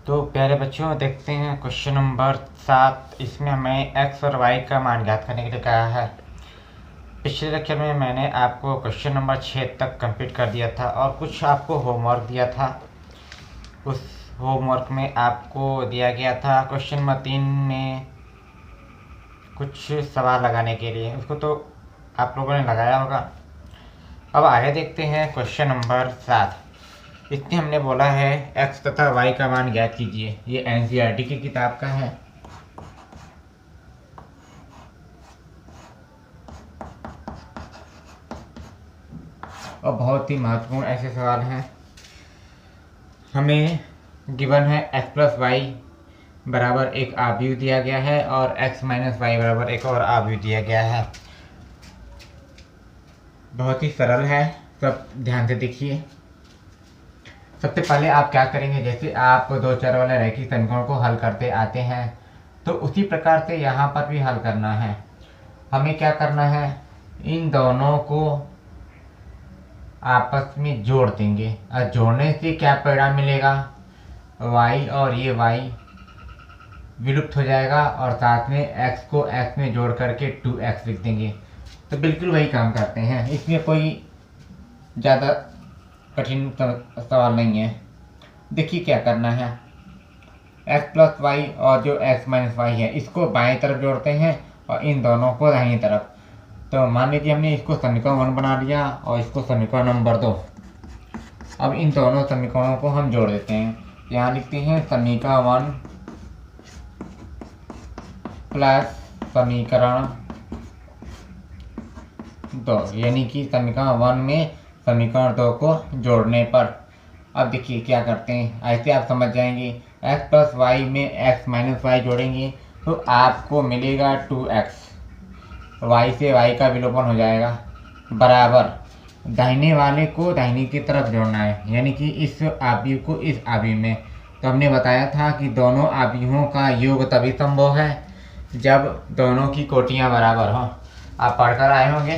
तो प्यारे बच्चों, देखते हैं क्वेश्चन नंबर 7। इसमें हमें x और y का मान ज्ञात करने के लिए कहा है। पिछले लेक्चर में मैंने आपको क्वेश्चन नंबर 6 तक कंप्लीट कर दिया था और कुछ आपको होमवर्क दिया था। उस होमवर्क में आपको दिया गया था क्वेश्चन नंबर 3 में कुछ सवाल लगाने के लिए। उसको तो आप लोगों ने लगाया होगा। अब आगे देखते हैं क्वेश्चन नंबर 7। इसमें हमने बोला है x तथा y का मान ज्ञात कीजिए। ये एनसीईआरटी की किताब का है। और बहुत ही महत्वपूर्ण ऐसे सवाल हैं। हमें गिवन है x प्लस वाई बराबर एक आव्यूह दिया गया है और x माइनस वाई बराबर एक और आव्यूह दिया गया है। बहुत ही सरल है, सब ध्यान से देखिए। सबसे पहले आप क्या करेंगे, जैसे आप दो चर वाले रैखिक समीकरण को हल करते आते हैं तो उसी प्रकार से यहाँ पर भी हल करना है। हमें क्या करना है, इन दोनों को आपस में जोड़ देंगे और जोड़ने से क्या परिणाम मिलेगा, y और ये y विलुप्त हो जाएगा और साथ में x को x में जोड़ करके 2x लिख देंगे। तो बिल्कुल वही काम करते हैं, इसमें कोई ज़्यादा कठिन सवाल नहीं है। देखिए क्या करना है, x प्लस वाई और जो x माइनस वाई है इसको बाएं तरफ जोड़ते हैं और इन दोनों को दाहिनी तरफ। तो मान लीजिए हमने इसको समीकरण 1 बना लिया और इसको समीकरण नंबर 2। अब इन दोनों समीकरणों को हम जोड़ देते हैं। यहाँ लिखते हैं समीकरण 1 प्लस समीकरण 2, यानी कि समीकरण 1 में समीकरण 2 को जोड़ने पर। अब देखिए क्या करते हैं, ऐसे आप समझ जाएंगे। x प्लस वाई में x माइनस वाई जोड़ेंगे तो आपको मिलेगा 2x। y से y का विलोपन हो जाएगा बराबर दाहिने वाले को दाहिने की तरफ जोड़ना है, यानी कि इस आव्यूह को इस आव्यूह में। तो हमने बताया था कि दोनों आव्यूहों का योग तभी संभव है जब दोनों की कोटियां बराबर हों। आप पढ़कर आए होंगे।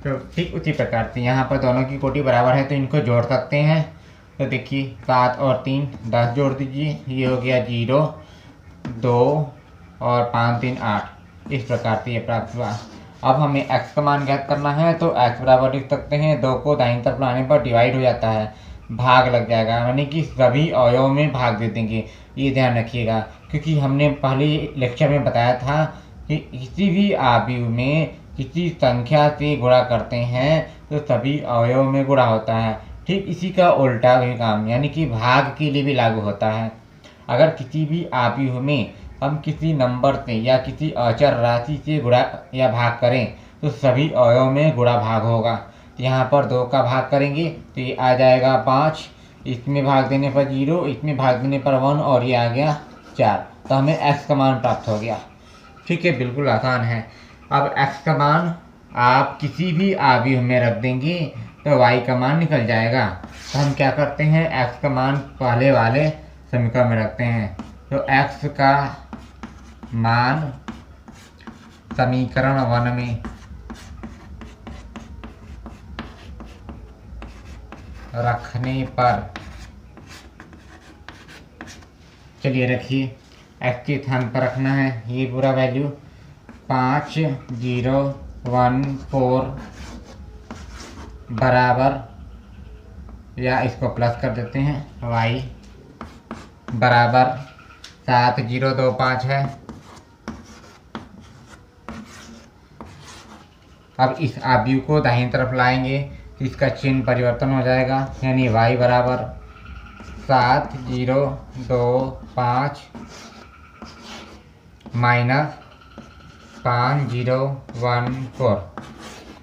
तो ठीक उसी प्रकार से यहाँ पर दोनों की कोटि बराबर है तो इनको जोड़ सकते हैं। तो देखिए 7 और 3 10 जोड़ दीजिए, ये हो गया 0 2 और 5 3 8। इस प्रकार से ये प्राप्त हुआ। अब हमें x का मान ज्ञात करना है तो x बराबर लिख सकते हैं 2 को दाहिनी तरफ लाने पर डिवाइड हो जाता है, भाग लग जाएगा, यानी कि सभी अवयवों में भाग दे देंगे। ये ध्यान रखिएगा क्योंकि हमने पहले लेक्चर में बताया था कि किसी भी आव्यूह में किसी संख्या से गुणा करते हैं तो सभी अवयव में गुणा होता है। ठीक इसी का उल्टा भी काम, यानी कि भाग के लिए भी लागू होता है। अगर किसी भी आव्यूह में हम किसी नंबर से या किसी अचर राशि से गुणा या भाग करें तो सभी अवयव में गुणा भाग होगा। तो यहाँ पर 2 का भाग करेंगे तो ये आ जाएगा 5, इसमें भाग देने पर 0, इसमें भाग देने पर 1 और ये आ गया 4। तो हमें x का मान प्राप्त हो गया। ठीक है, बिल्कुल आसान है। अब x का मान आप किसी भी आव्यूह में रख देंगे तो y का मान निकल जाएगा। तो हम क्या करते हैं, x का मान पहले वाले समीकरण में रखते हैं। तो x का मान समीकरण 1 में रखने पर, चलिए रखिए, x के स्थान पर रखना है ये पूरा वैल्यू 5 0 1 4 बराबर, या इसको प्लस कर देते हैं, y बराबर 7 0 2 5 है। अब इस आव्यूह को दाहिनी तरफ लाएंगे तो इसका चिन्ह परिवर्तन हो जाएगा, यानी y बराबर 7 0 2 5 माइनस 5 0 1 4।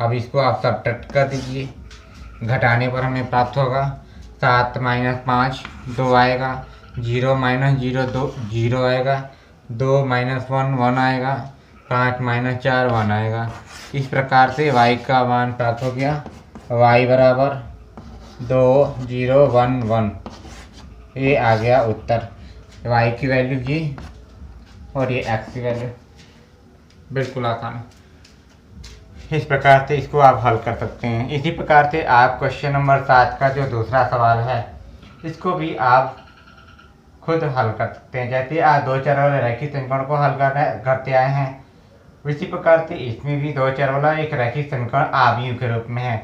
अब इसको आप सब्ट्रैक्ट कर दीजिए, घटाने पर हमें प्राप्त होगा 7 माइनस 5 2 आएगा, 0 माइनस 0 2 0 आएगा, 2 माइनस 1 1 आएगा, 5 माइनस 4 1 आएगा। इस प्रकार से y का मान प्राप्त हो गया, y बराबर 2 0 1 1। ये आ गया उत्तर, y की वैल्यू ये और ये x की वैल्यू। बिल्कुल आसान। इस प्रकार से इसको आप हल कर सकते हैं। इसी प्रकार से आप क्वेश्चन नंबर 7 का जो दूसरा सवाल है इसको भी आप खुद हल कर सकते हैं। जैसे आज दो चर वाले रैखिक समीकरण को हल करते आए हैं, इसी प्रकार से इसमें भी दो चर वाला एक रैखिक समीकरण आव्यूह के रूप में है।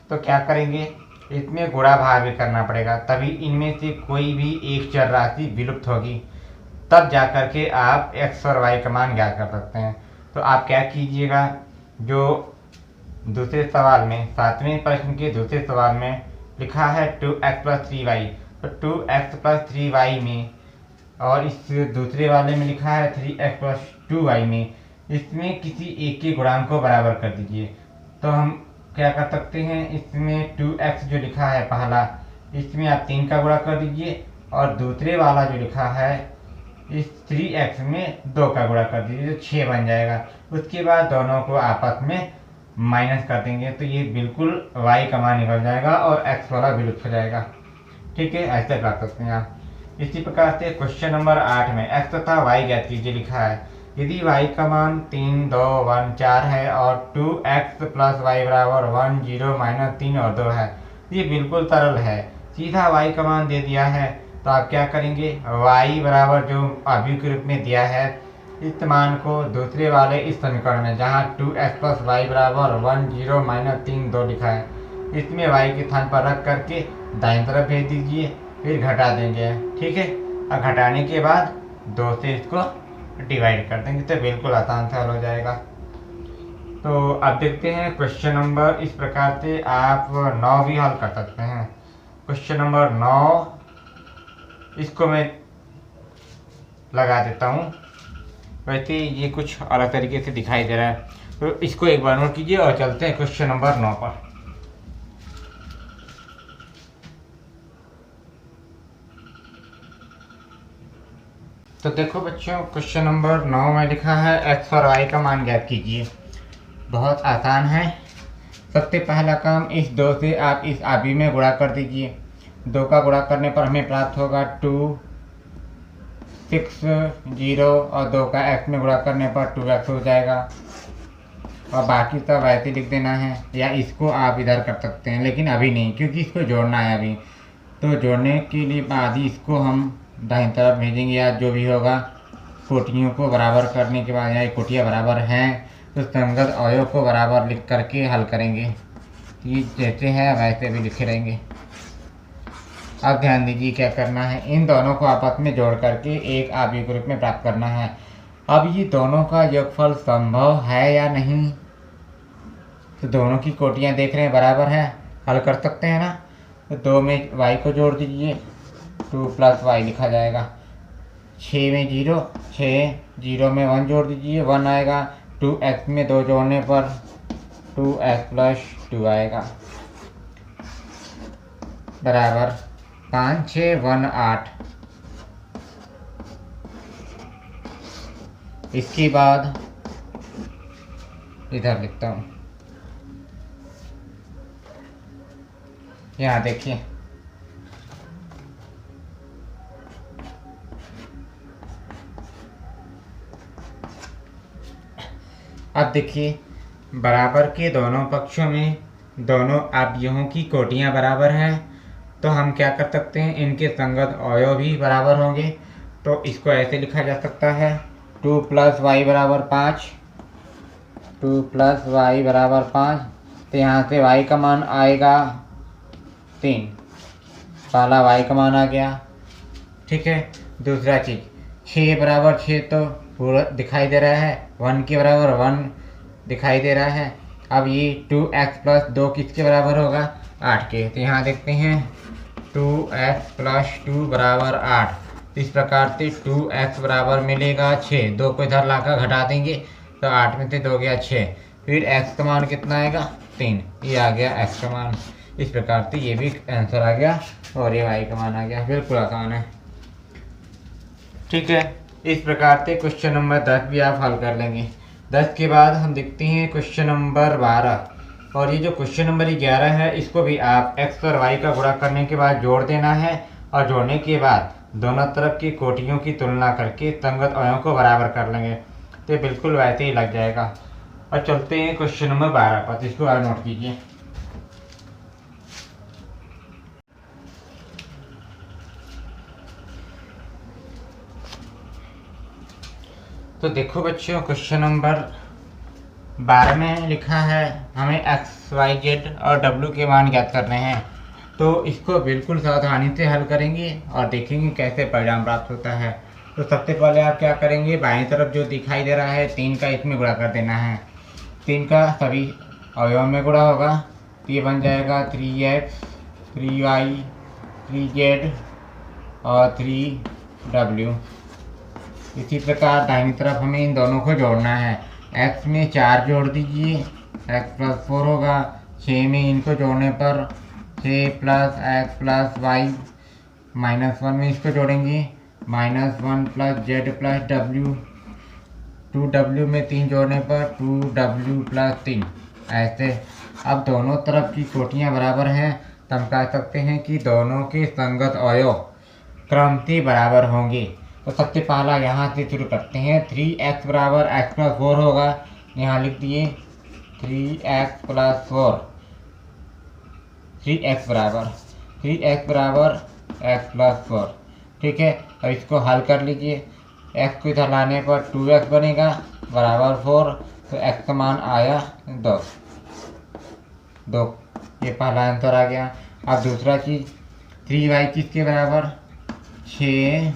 तो क्या करेंगे, इसमें गुणा भाग भी करना पड़ेगा, तभी इनमें से कोई भी एक चर राशि विलुप्त होगी, तब जा करके आप x और y का मान ज्ञात कर सकते हैं। तो आप क्या कीजिएगा, जो दूसरे सवाल में 7वें प्रश्न के दूसरे सवाल में लिखा है 2x + 3y, तो 2x + 3y में, और इस दूसरे वाले में लिखा है 3x + 2y में, इसमें किसी एक के गुणांक को बराबर कर दीजिए। तो हम क्या कर सकते हैं, इसमें 2x जो लिखा है पहला, इसमें आप 3 का गुणा कर दीजिए, और दूसरे वाला जो लिखा है इस 3x में 2 का गुणा कर दीजिए, तो 6 बन जाएगा। उसके बाद दोनों को आपस में माइनस कर देंगे, तो ये बिल्कुल y का मान निकल जाएगा और x वाला विलुप्त हो जाएगा। ठीक है, ऐसे कर सकते हैं आप। इसी प्रकार से क्वेश्चन नंबर 8 में x तथा y ज्ञात कीजिए लिखा है। यदि y का मान 3, 2, 1, 4 है और 2x + y बराबर 1, 0, -3 और 2 है, ये बिल्कुल सरल है। सीधा y का मान दे दिया है, तो आप क्या करेंगे, y बराबर जो अव्यूह के रूप में दिया है, इस मान को दूसरे वाले इस समीकरण में जहाँ 2x + y बराबर 1, 0, -3, 2 लिखा है, इसमें y के स्थान पर रख करके दाईं तरफ भेज दीजिए, फिर घटा देंगे। ठीक है, और घटाने के बाद 2 से इसको डिवाइड कर देंगे, तो बिल्कुल आसान से हल हो जाएगा। तो अब देखते हैं क्वेश्चन नंबर, इस प्रकार से आप 9 भी हल कर सकते हैं। क्वेश्चन नंबर 9, इसको मैं लगा देता हूँ, वैसे ये कुछ अलग तरीके से दिखाई दे रहा है, तो इसको एक बार नोट कीजिए और चलते हैं क्वेश्चन नंबर 9 पर। तो देखो बच्चों, क्वेश्चन नंबर 9 में लिखा है x और y का मान ज्ञात कीजिए। बहुत आसान है। सबसे पहला काम, इस 2 से आप इस आव्यूह में गुणा कर दीजिए। 2 का गुणा करने पर हमें प्राप्त होगा 2, 6, 0, और 2 का x में गुणा करने पर 2x हो जाएगा, और बाकी सब ऐसे लिख देना है, या इसको आप इधर कर सकते हैं, लेकिन अभी नहीं, क्योंकि इसको जोड़ना है अभी। तो जोड़ने के लिए बाद ही इसको हम दाईं तरफ भेजेंगे, या जो भी होगा, कोटियों को बराबर करने के बाद, या कोटियाँ बराबर हैं तो संगत अवयव को बराबर लिख करके हल करेंगे। ये जैसे है वैसे भी लिखे रहेंगे। अब ध्यान दीजिए क्या करना है, इन दोनों को आपस में जोड़ करके एक आव्यूह के रूप में प्राप्त करना है। अब ये दोनों का योगफल संभव है या नहीं, तो दोनों की कोटियाँ देख रहे हैं बराबर है, हल कर सकते हैं ना। तो 2 में y को जोड़ दीजिए, 2 + y लिखा जाएगा। 6 में 0, 6, 0 में 1 जोड़ दीजिए, 1 आएगा। 2x में 2 जोड़ने पर 2x + 2 आएगा, बराबर 5, 6, 1, 8। इसके बाद इधर लिखता हूँ, यहाँ देखिए, अब देखिए बराबर के दोनों पक्षों में दोनों आव्यूहों की कोटियाँ बराबर हैं, तो हम क्या कर सकते हैं, इनके संगत अवयव भी बराबर होंगे। तो इसको ऐसे लिखा जा सकता है, 2 + y बराबर 5, 2 + y बराबर 5। तो यहाँ से y का मान आएगा 3, पहला y का मान आ गया। ठीक है, दूसरा चीज़, 6 बराबर 6 तो पूरा दिखाई दे रहा है, 1 के बराबर 1 दिखाई दे रहा है। अब ये 2x + 2 किसके बराबर होगा, 8 के। तो यहाँ देखते हैं 2x + 2 बराबर 8। इस प्रकार से 2x बराबर मिलेगा 6, 2 को इधर लाकर घटा देंगे, तो 8 में से 2 गया 6, फिर x का मान कितना आएगा, 3, ये आ गया x का मान। इस प्रकार से ये भी आंसर आ गया, और ये y का मान आ गया। बिल्कुल आसान है। ठीक है, इस प्रकार से क्वेश्चन नंबर 10 भी आप हल कर लेंगे। 10 के बाद हम देखते हैं क्वेश्चन नंबर 12, और ये जो क्वेश्चन नंबर 11 है, इसको भी आप x और y का गुणा करने के बाद जोड़ देना है, और जोड़ने के बाद दोनों तरफ की कोटियों की तुलना करके संगत अवयवों को बराबर कर लेंगे, तो बिल्कुल वैसे ही लग जाएगा। और चलते हैं क्वेश्चन नंबर 12 पर, तो इसको आप नोट कीजिए। तो देखो बच्चों, क्वेश्चन नंबर 12 में लिखा है हमें एक्स वाई जेड और डब्ल्यू के मान ज्ञात करने हैं। तो इसको बिल्कुल सावधानी से हल करेंगे और देखेंगे कैसे परिणाम प्राप्त होता है। तो सबसे पहले आप क्या करेंगे, बाईं तरफ जो दिखाई दे रहा है 3 का इसमें गुणा कर देना है। 3 का सभी अवयव में गुणा होगा तो ये बन जाएगा 3x 3y 3z और 3w। इसी प्रकार दाहिनी तरफ हमें इन दोनों को जोड़ना है। x में 4 जोड़ दीजिए, x + 4 होगा। 6 में इनको जोड़ने पर 6 + x + y, -1 में इसको जोड़ेंगे, -1 + z + w। 2w में 3 जोड़ने पर 2w + 3। ऐसे अब दोनों तरफ की कोटियाँ बराबर हैं तो हम कह सकते हैं कि दोनों के संगत अवयव क्रमशः बराबर होंगे। तो सबसे पहला यहाँ से शुरू करते हैं। 3x बराबर x + 4 होगा, यहाँ लिख दिए 3x + 4। 3x बराबर x + 4। ठीक है, अब इसको हल कर लीजिए। x को इधर लाने पर 2x बनेगा बराबर 4, तो x का मान आया 2। ये पहला आंसर आ गया। अब दूसरा चीज़ 3y किसके बराबर, 6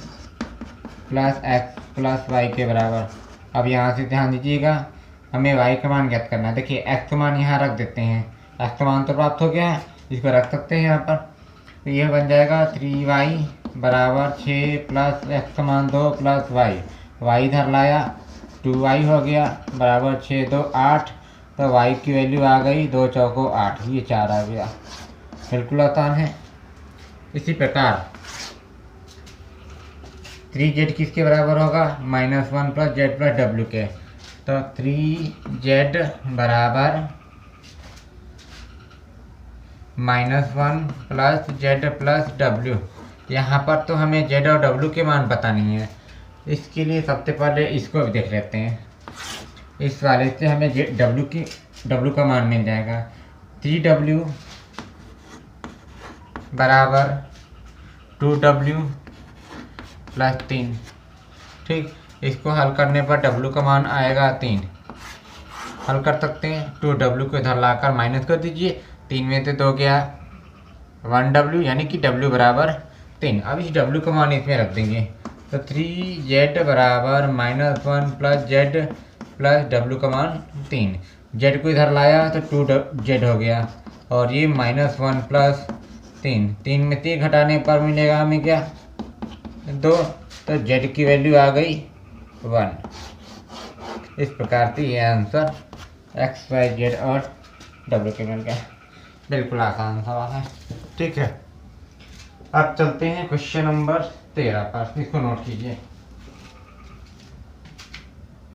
+ x + y के बराबर। अब यहाँ से ध्यान दीजिएगा, हमें y का मान ज्ञात करना है। देखिए x का मान यहाँ रख देते हैं, x का मान तो प्राप्त हो गया है, इसको रख सकते हैं यहाँ पर। तो यह बन जाएगा 3y बराबर 6 + x का मान 2 + y इधर लाया 2y हो गया बराबर 6 2 8। तो y की वैल्यू आ गई 2 चौको 8, ये 4 आ गया। बिल्कुल आसान है। इसी प्रकार 3z किसके बराबर होगा, -1 + z + w के। तो 3z बराबर -1 + z + w। यहाँ पर तो हमें z और w के मान पता नहीं है, इसके लिए सबसे पहले इसको भी देख लेते हैं। इस वाले से हमें w का मान मिल जाएगा। 3w बराबर 2w + 3। ठीक, इसको हल करने पर w का मान आएगा 3। हल कर सकते हैं। 2w को इधर लाकर माइनस कर दीजिए, 3 में से 2 गया 1w, यानी कि w बराबर 3। अब इस w का मान इसमें रख देंगे, तो 3z बराबर -1 + z + w का मान 3। z को इधर लाया तो 2z हो गया, और ये -1 + 3 में 3 घटाने पर मिलेगा हमें क्या, 2। तो z की वैल्यू आ गई 1। इस प्रकार से ये आंसर x y z और w के मिल गया। बिल्कुल आसान सवाल है। ठीक है, अब चलते हैं क्वेश्चन नंबर 13 पर, इसको नोट कीजिए।